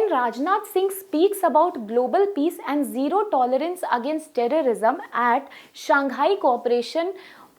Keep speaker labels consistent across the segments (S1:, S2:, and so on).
S1: when Rajnath Singh speaks about global peace and zero tolerance against terrorism at Shanghai Cooperation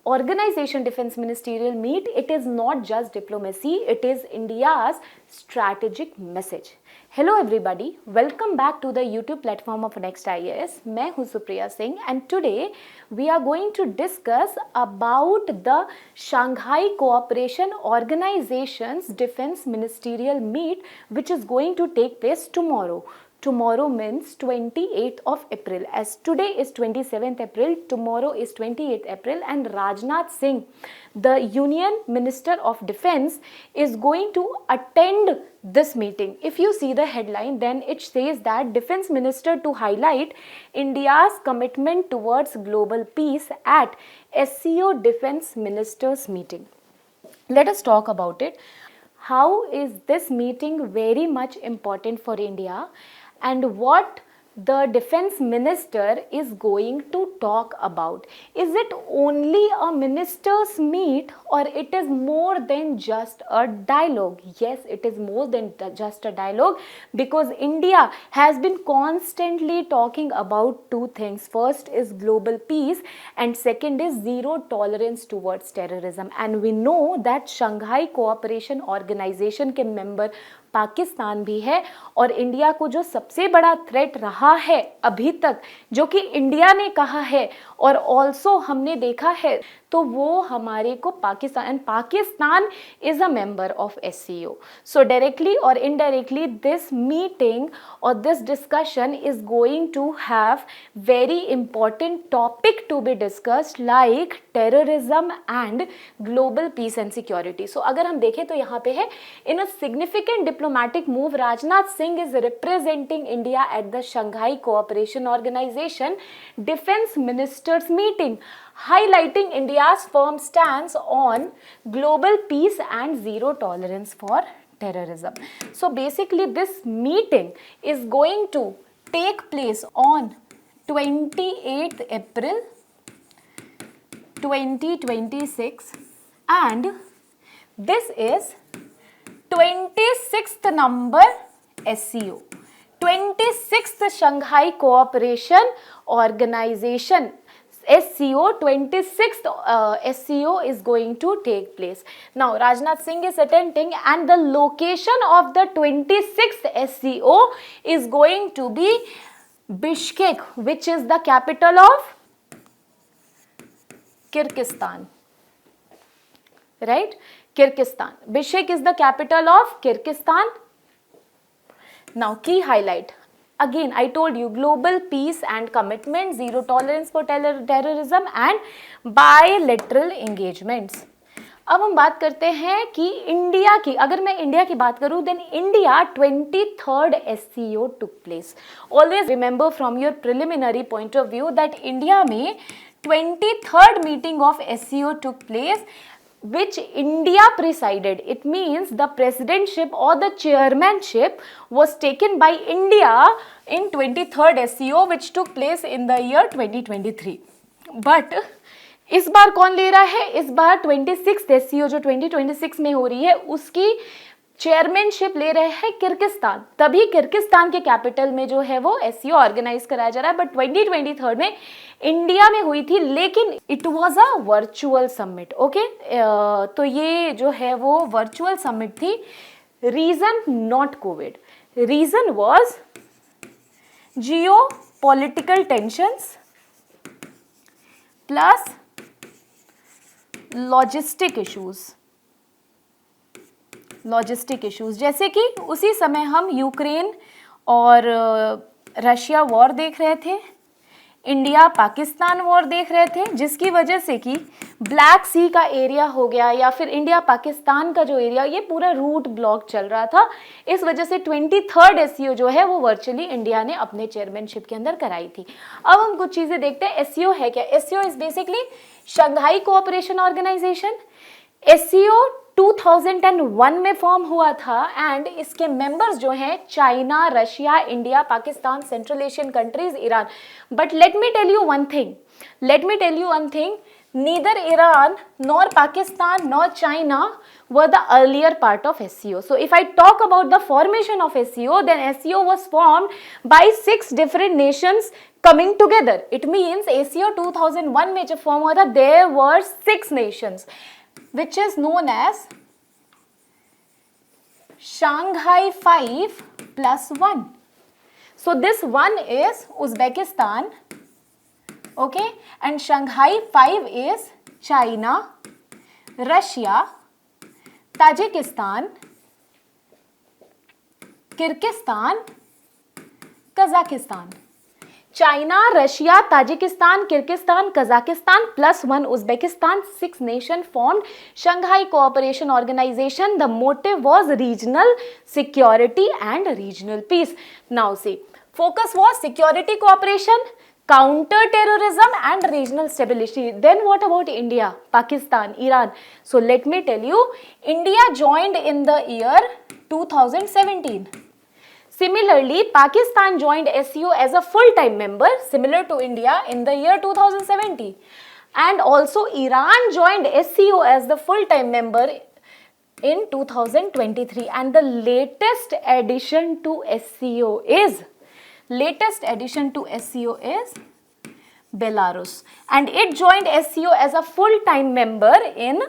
S1: Organization Defense Ministerial Meet, it is not just diplomacy, it is India's strategic message. Hello everybody, welcome back to the YouTube platform of Next IAS. मैं हूँ Supriya Singh and today we are going to discuss about the Shanghai Cooperation Organization's Defense Ministerial Meet which is going to take place tomorrow. Tomorrow means 28th of April, as today is 27th April, tomorrow is 28th April, and Rajnath Singh, the Union Minister of Defense, is going to attend this meeting. If you see the headline, then it says that Defense Minister to highlight India's commitment towards global peace at SCO Defense Ministers meeting. Let us talk about it. How is this meeting very much important for India? And what the defense minister is going to talk about. Is it only a ministers meet or it is more than just a dialogue? Yes, it is more than just a dialogue because India has been constantly talking about two things. First is global peace and second is zero tolerance towards terrorism. And we know that Shanghai Cooperation Organization के member Pakistan भी है और India को जो सबसे बड़ा threat रहा है अभी तक, जो कि इंडिया ने कहा है और ऑल्सो हमने देखा है, तो वो हमारे को Pakistan is a member of SCO. So directly और इनडायरेक्टली दिस मीटिंग और this discussion is going to have very important topic to be discussed like terrorism and global peace and security. So अगर हम देखें तो यहाँ पे है, in a significant diplomatic move Rajnath Singh is representing India at the Shanghai cooperation organisation defence ministers meeting, highlighting India's firm stance on global peace and zero tolerance for terrorism. So basically this meeting is going to take place on 28th April 2026 and this is 26th number SCO, 26th Shanghai Cooperation Organization SCO, 26th SCO is going to take place. Now Rajnath Singh is attending and the location of the 26th SCO is going to be Bishkek, which is the capital of Kyrgyzstan. Right? Kyrgyzstan. Bishkek is the capital of Kyrgyzstan. Now key highlight. Again, I told you global peace and commitment, zero tolerance for terrorism and bilateral engagements. अब हम बात करते हैं कि India की, अगर मैं India की बात करूं, then India 23rd SCO took place. Always remember from your preliminary point of view that India में 23rd meeting of SCO took place, which India presided. It means the presidentship or the chairmanship was taken by India in 23rd SCO which took place in the year 2023. But इस बार कौन ले रहा है? इस बार 26th SCO जो 2026 में हो रही है उसकी चेयरमैनशिप ले रहे हैं किर्गिस्तान. तभी किर्गिस्तान के कैपिटल में जो है वो SCO ऑर्गेनाइज कराया जा रहा है. बट 2023 में इंडिया में हुई थी, लेकिन it was a virtual summit. Okay, तो ये जो है वो वर्चुअल समिट थी. Reason not Covid, reason was geopolitical tensions plus logistic issues. जैसे कि उसी समय हम यूक्रेन और रशिया वॉर देख रहे थे, इंडिया पाकिस्तान वॉर देख रहे थे, जिसकी वजह से कि ब्लैक सी का एरिया हो गया या फिर इंडिया पाकिस्तान का जो एरिया, ये पूरा रूट ब्लॉक चल रहा था. इस वजह से 23rd SCO जो है वो वर्चुअली इंडिया ने अपने चेयरमैनशिप के अंदर कराई थी. अब हम कुछ चीज़ें देखते हैं. SCO है क्या? SCO is basically Shanghai cooperation Organisation. SCO 2001 में फॉर्म हुआ था एंड इसके मेंबर्स जो हैं China, Russia, India, Pakistan, central Asian countries, Iran. But let me tell you one thing, Neither Iran nor Pakistan nor China were the earlier part of SCO. So if I talk about the formation of SCO, then SCO was formed by 6 different nations coming together. It means SCO 2001 में जब form हुआ था, there were 6 nations, which is known as Shanghai 5 plus 1. So this one is Uzbekistan, okay, and Shanghai 5 is China, Russia, Tajikistan, Kyrgyzstan, Kazakhstan. China, Russia, Tajikistan, Kyrgyzstan, Kazakhstan plus 1 Uzbekistan, 6 nations formed Shanghai Cooperation Organization. The motive was regional security and regional peace. Now see, focus was security cooperation, counter-terrorism and regional stability. Then what about India, Pakistan, Iran? So let me tell you, India joined in the year 2017. Similarly, Pakistan joined SCO as a full-time member, similar to India, in the year 2017. And also Iran joined SCO as the full-time member in 2023. And the latest addition to SCO is Belarus. And it joined SCO as a full-time member in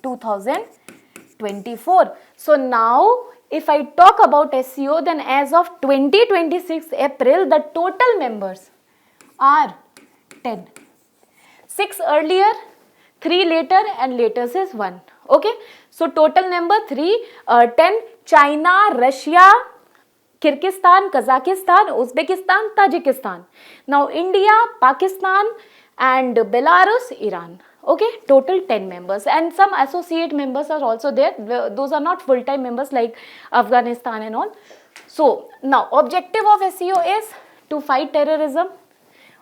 S1: 2024. So now, if I talk about SCO, then as of 2026 April, the total members are 10. 6 earlier, 3 later, and latest is 1. Okay, so total number 10. China, Russia, Kyrgyzstan, Kazakhstan, Uzbekistan, Tajikistan. Now India, Pakistan and Belarus, Iran. Okay, total 10 members, and some associate members are also there. Those are not full-time members like Afghanistan and all. So now objective of SCO is to fight terrorism,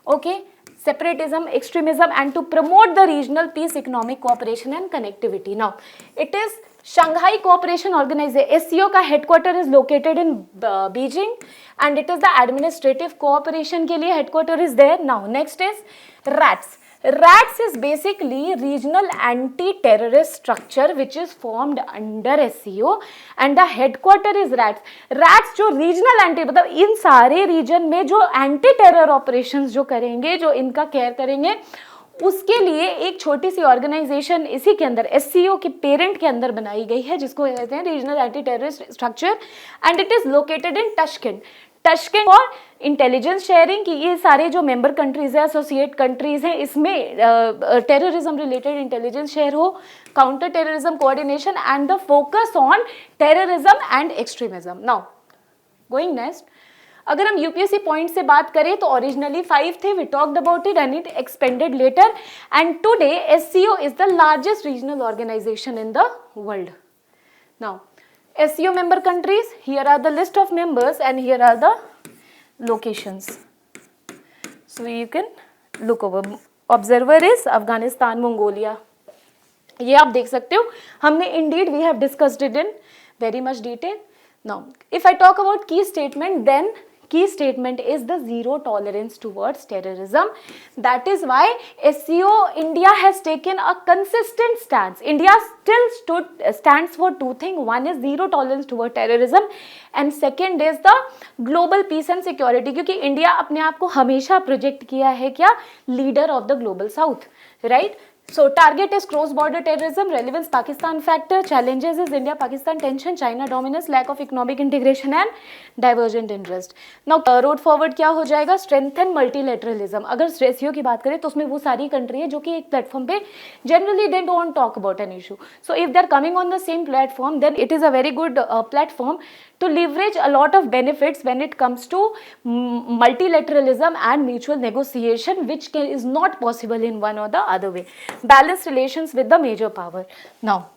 S1: okay, separatism, extremism, and to promote the regional peace, economic cooperation and connectivity. Now it is Shanghai Cooperation Organization. SCO का headquarter is located in Beijing, and it is the administrative cooperation के लिए headquarter is there. Now next is RATS. RATS is basically regional anti-terrorist structure which is formed under SCO, and the headquarter is RATS. RATS जो regional anti, मतलब इन सारे region में जो anti-terror operations जो करेंगे, जो इनका care करेंगे, उसके लिए एक छोटी सी ऑर्गेनाइजेशन इसी के अंदर SCO के पेरेंट के अंदर बनाई गई है, जिसको कहते हैं regional anti terrorist structure, and it is located in Tashkent for intelligence sharing, कि ये सारे जो मेंबर कंट्रीज है, एसोसिएट कंट्रीज हैं, इसमें टेररिज्म रिलेटेड इंटेलिजेंस शेयर हो, counter terrorism coordination and the focus on terrorism and extremism. Now going next, अगर हम यूपीएससी पॉइंट से बात करें तो ओरिजिनली 5 थे, we talked about it and it expanded later, and today SCO is the largest regional organisation in the world. Now SCO member countries, here are the list of members and here are the locations. So you can look over. Observer is Afghanistan, Mongolia. ये आप देख सकते हो. हमने indeed we have discussed it in very much detail. Now, if I talk about key statement, then key statement is the zero tolerance towards terrorism. That is why SCO India has taken a consistent stance. India still stands for two things. One is zero tolerance toward terrorism and second is the global peace and security. क्योंकि India अपने आप को हमेशा project किया है क्या, leader of the global south, right. So target is cross-border terrorism, relevance Pakistan factor, challenges is India-Pakistan tension, China dominance, lack of economic integration and divergent interest. Now road forward क्या हो जाएगा, strengthen multilateralism. अगर SCO की बात करें तो उसमें वो सारी कंट्री है जो कि एक प्लेटफॉर्म पे generally they don't talk about an issue. So if they are coming on the same platform, then it is a very good platform to leverage a lot of benefits when it comes to multilateralism and mutual negotiation, which is not possible in one or the other way. Balanced relations with the major power. Now,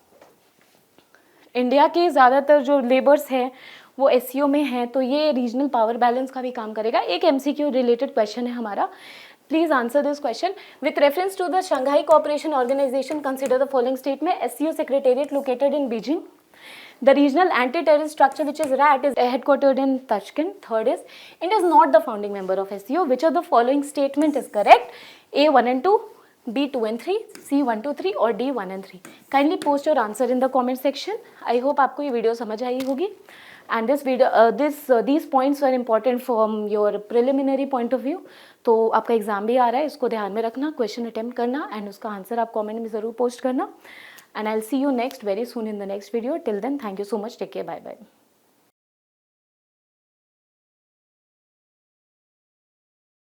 S1: India के ज़्यादातर जो labours हैं वो SCO में हैं, तो ये regional power balance का भी काम करेगा. एक MCQ रिलेटेड क्वेश्चन है हमारा. Please answer this question. With reference to the Shanghai Cooperation Organization, consider the following statement. SCO Secretariat located in Beijing. The regional anti-terrorist structure, which is RAT, is headquartered in Tashkent. Third is, India is not the founding member of SCO. Which of the following statement is correct? A, 1 and 2. B 2 and 3, C 1 to 3 और D 1 and 3. Kindly post your answer in the comment section. I hope आपको ये video समझ आई होगी. And these points are important from your preliminary point of view. तो आपका exam भी आ रहा है, इसको ध्यान में रखना, क्वेश्चन अटेम्प्ट करना एंड उसका आंसर आप कमेंट में ज़रूर पोस्ट करना. And I'll see you next very soon in the next video. Till then, thank you so much. Take care. Bye bye.